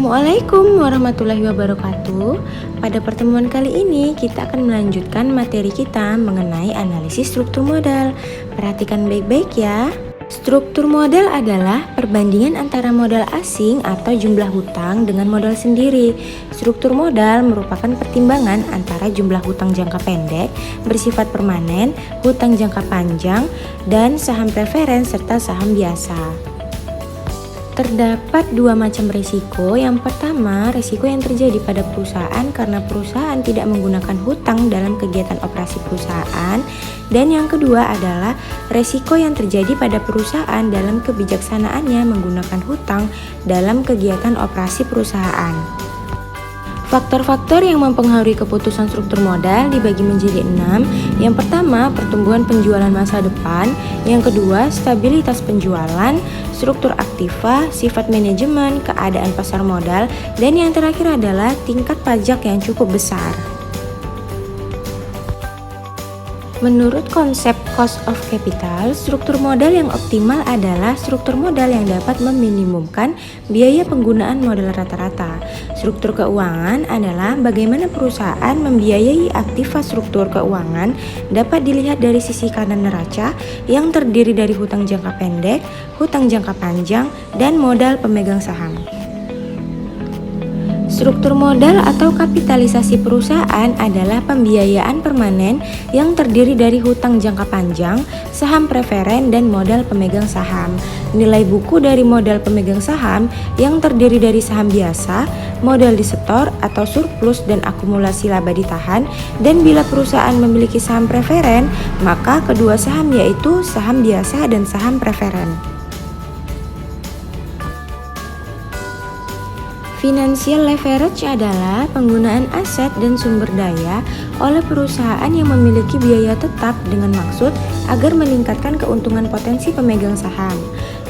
Assalamualaikum warahmatullahi wabarakatuh. Pada pertemuan kali ini kita akan melanjutkan materi kita mengenai analisis struktur modal. Perhatikan baik-baik ya. Struktur modal adalah perbandingan antara modal asing atau jumlah hutang dengan modal sendiri. Struktur modal merupakan pertimbangan antara jumlah hutang jangka pendek bersifat permanen, hutang jangka panjang, dan saham preferen serta saham biasa. Terdapat dua macam risiko. Yang pertama, risiko yang terjadi pada perusahaan karena perusahaan tidak menggunakan hutang dalam kegiatan operasi perusahaan. Dan yang kedua adalah risiko yang terjadi pada perusahaan dalam kebijaksanaannya menggunakan hutang dalam kegiatan operasi perusahaan. Faktor-faktor yang mempengaruhi keputusan struktur modal dibagi menjadi 6. Yang pertama, pertumbuhan penjualan masa depan. Yang kedua, stabilitas penjualan, struktur aktiva, sifat manajemen, keadaan pasar modal, dan yang terakhir adalah tingkat pajak yang cukup besar. Menurut konsep cost of capital, struktur modal yang optimal adalah struktur modal yang dapat meminimumkan biaya penggunaan modal rata-rata. Struktur keuangan adalah bagaimana perusahaan membiayai aktiva struktur keuangan dapat dilihat dari sisi kanan neraca yang terdiri dari hutang jangka pendek, hutang jangka panjang, dan modal pemegang saham. Struktur modal atau kapitalisasi perusahaan adalah pembiayaan permanen yang terdiri dari hutang jangka panjang, saham preferen, dan modal pemegang saham. Nilai buku dari modal pemegang saham yang terdiri dari saham biasa, modal disetor atau surplus dan akumulasi laba ditahan, dan bila perusahaan memiliki saham preferen, maka kedua saham yaitu saham biasa dan saham preferen. Financial leverage adalah penggunaan aset dan sumber daya oleh perusahaan yang memiliki biaya tetap dengan maksud agar meningkatkan keuntungan potensi pemegang saham.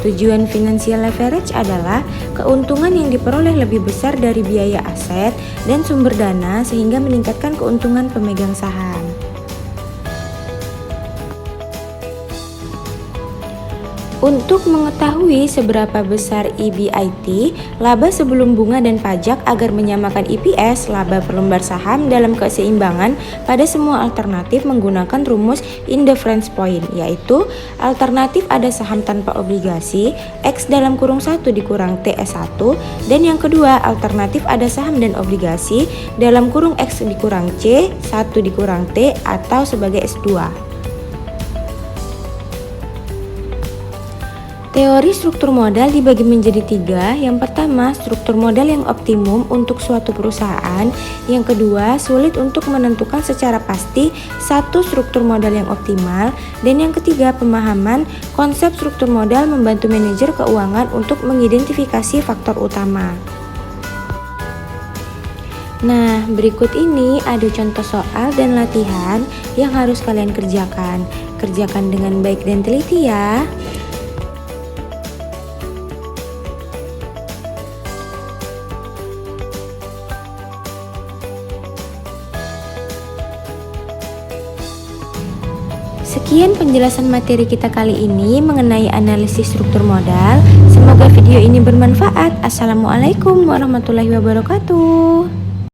Tujuan financial leverage adalah keuntungan yang diperoleh lebih besar dari biaya aset dan sumber dana sehingga meningkatkan keuntungan pemegang saham. Untuk mengetahui seberapa besar EBIT, laba sebelum bunga dan pajak agar menyamakan EPS, laba per lembar saham dalam keseimbangan pada semua alternatif menggunakan rumus indifference point, yaitu alternatif ada saham tanpa obligasi, X dalam kurung 1 dikurang TS1, dan yang kedua alternatif ada saham dan obligasi dalam kurung X dikurang C, 1 dikurang T atau sebagai S2. Teori struktur modal dibagi menjadi 3. Yang pertama, struktur modal yang optimum untuk suatu perusahaan. Yang kedua, sulit untuk menentukan secara pasti satu struktur modal yang optimal. Dan yang ketiga, pemahaman konsep struktur modal membantu manajer keuangan untuk mengidentifikasi faktor utama. Nah, berikut ini ada contoh soal dan latihan yang harus kalian kerjakan. Kerjakan dengan baik dan teliti ya. Sekian penjelasan materi kita kali ini mengenai analisis struktur modal. Semoga video ini bermanfaat. Assalamualaikum warahmatullahi wabarakatuh.